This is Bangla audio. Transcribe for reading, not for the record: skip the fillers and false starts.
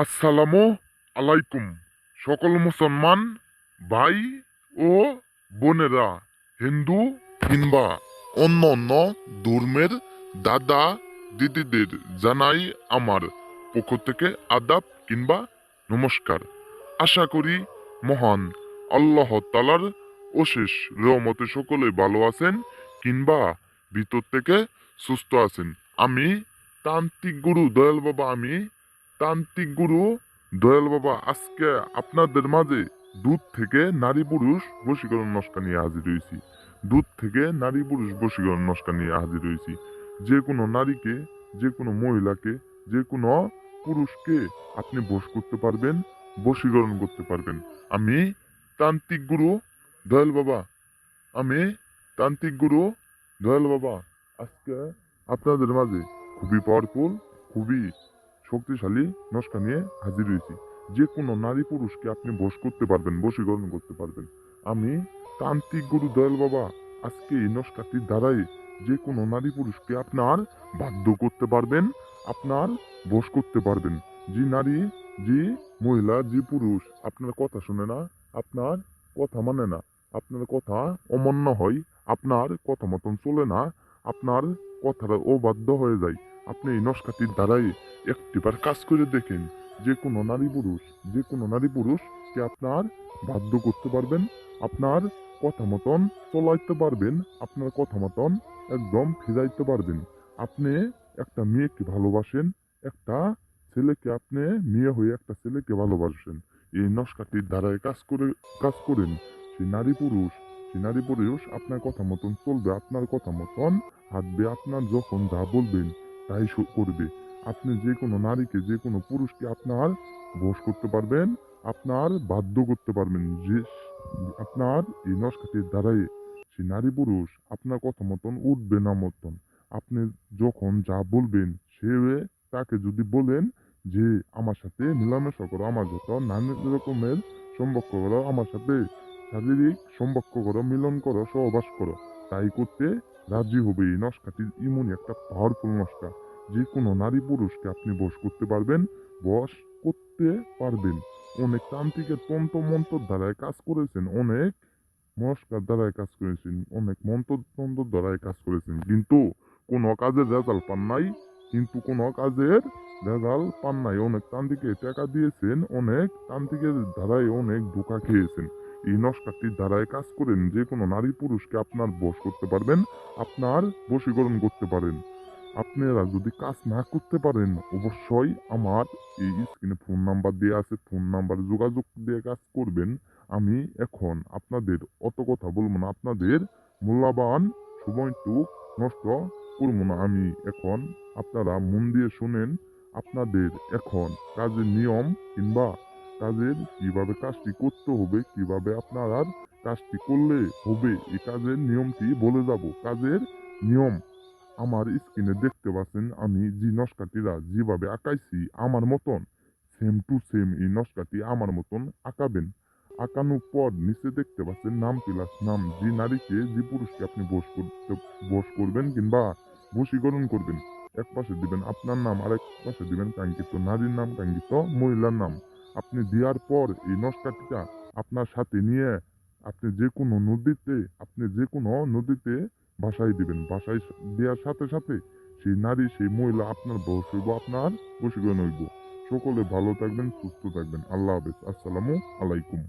আসসালামু আলাইকুম। সকল মুসলমান ভাই ও বোনেরা, হিন্দু কিংবা অন্য অন্য ধর্মের দাদা দিদিদের জানাই আমার পক্ষ থেকে আদাব কিংবা নমস্কার। আশা করি মহান আল্লাহ তালার অশেষ রহমতে সকলে ভালো আছেন কিংবা ভিতর থেকে সুস্থ আছেন। আমি তান্ত্রিক গুরু দয়াল বাবা, আমি তান্ত্রিক গুরু দয়াল বাবা আজকে আপনাদের মাঝে দুধ থেকে নারী পুরুষ বশীকরণ নস্কা নিয়ে হাজির হয়েছি। দুধ থেকে নারী পুরুষ বশীকরণ নস্কা নিয়ে হাজির হয়েছি। যে কোনো নারীকে, যে কোনো মহিলাকে, যে কোনো পুরুষকে আপনি বশ করতে পারবেন, বশীকরণ করতে পারবেন। আমি তান্ত্রিক গুরু দয়াল বাবা, আমি তান্ত্রিক গুরু দয়াল বাবা আজকে আপনাদের মাঝে খুবই পাওয়ারফুল, খুবই শক্তিশালী নস্কা নিয়ে হাজির হয়েছি। যে কোনো নারী পুরুষকে আপনি বশ করতে পারবেন, বশীকরণ করতে পারবেন। আমি তান্ত্রিক গুরু দয়াল বাবা আজকে এই নস্কাটির দ্বারাই যে কোনো নারী পুরুষকে আপনার বাধ্য করতে পারবেন, আপনার বশ করতে পারবেন। যে নারী, যে মহিলা, যে পুরুষ আপনার কথা শুনে না, আপনার কথা মানে না, আপনার কথা অমান্য হয়, আপনার কথা মতন চলে না, আপনার কথাটা অবাধ্য হয়ে যায়, আপনি এই নস্কাটির দ্বারাই একটিবার কাজ করে দেখেন। যে কোনো নারী পুরুষ, যে কোনো নারী পুরুষকে আপনার বাধ্য করতে পারবেন, আপনার কথা মতন চলাইতে পারবেন, আপনার কথা মতন একদম ফিরাইতে পারবেন। আপনি একটা মেয়েকে ভালোবাসেন, একটা ছেলেকে, আপনি মেয়ে হয়ে একটা ছেলেকে ভালোবাসেন, এই নস্কাটির দ্বারাই কাজ করেন। সেই নারী পুরুষ, সেই নারী পুরুষ আপনার কথা মতন চলবে, আপনার কথা মতন হাঁটবে, আপনার যখন যা বলবেন তাই করবে। আপনি যে কোনো নারীকে, যে কোনো পুরুষকে আপনার বশ করতে পারবেন, আপনার বাধ্য করতে পারবেন। যে আপনার এই নস্কাটির দ্বারাই সেই নারী পুরুষ আপনার কথা মতন উঠবে না মতন। আপনি যখন যা বলবেন, সে তাকে যদি বলেন যে আমার সাথে মেলামেশা করো, আমার যত নানা রকমের সম্পর্ক করো, আমার সাথে শারীরিক সম্পর্ক করো, মিলন করো, সহবাস করো, তাই করতে রাজি হবে। এই নস্কাটি এমনই একটা পাওয়ারফুল নস্কা, যে কোনো নারী পুরুষকে আপনি বশ করতে পারবেন, বশ করতে পারবেন। অনেক তান্ত্রিকের তন্ত্র মন্ত্র দ্বারায় কাজ করেছেন, অনেক মস্কার দ্বারায় কাজ করেছেন, অনেক মন্ত্রতন্ত্র দ্বারায় কাজ করেছেন, কিন্তু কোনো কাজের রেজাল্ট পান নাই, কিন্তু কোনো কাজের রেজাল্ট পান নাই। অনেক তান্ত্রিকে টাকা দিয়েছেন, অনেক তান্ত্রিকের দ্বারাই অনেক ধোঁকা খেয়েছেন। এই নস্কাটির দ্বারায় কাজ করেন, যে কোনো নারী পুরুষকে আপনার বশ করতে পারবেন, আপনার বশীকরণ করতে পারেন। আপনারা যদি কাজ না করতে পারেন, অবশ্যই আমার এই স্ক্রিনে ফোন নাম্বার দেওয়া আছে, ফোন নাম্বারে যোগাযোগ দিয়ে কাজ করবেন। আমি এখন আপনাদের অত কথা বলবো না, আপনাদের মূল্যবান সময়টুক নষ্ট করবো না। আমি এখন, আপনারা মন দিয়ে শুনেন। আপনাদের এখন কাজের নিয়ম কিংবা কাজের কিভাবে কাজটি করতে হবে, কিভাবে আপনারা কাজটি করলে হবে, এই কাজের নিয়মটি বলে যাব। কাজের নিয়ম আমার স্ক্রিনে দেখতে পাচ্ছেন। আমি যে নস্কাটিরা যেভাবে আঁকাইছি আমার মতন সেম টু সেম এই নস্কাটি আমার মতন আঁকাবেন। আঁকানোর পর নিচে দেখতে পাচ্ছেন নাম প্লাস নাম। যে নারীকে, যে পুরুষকে আপনি বশ করবেন কিংবা বশীকরণ করবেন, এক পাশে দিবেন আপনার নাম, আরেক পাশে দিবেন কাঙ্ক্ষিত নারীর নাম, কাঙ্ক্ষিত মহিলার নাম। আপনি দেওয়ার পর এই নস্কাটিটা আপনার সাথে নিয়ে আপনি যে কোনো নদীতে, আপনি যে কোনো নদীতে ভাসাই দিবেন। ভাসাই দেওয়ার সাথে সাথে সেই নারী, সেই মহিলা আপনার বশ হইব, আপনার বশীকরণ হইব। সকলে ভালো থাকবেন, সুস্থ থাকবেন। আল্লাহ হাফেজ। আসসালামু আলাইকুম।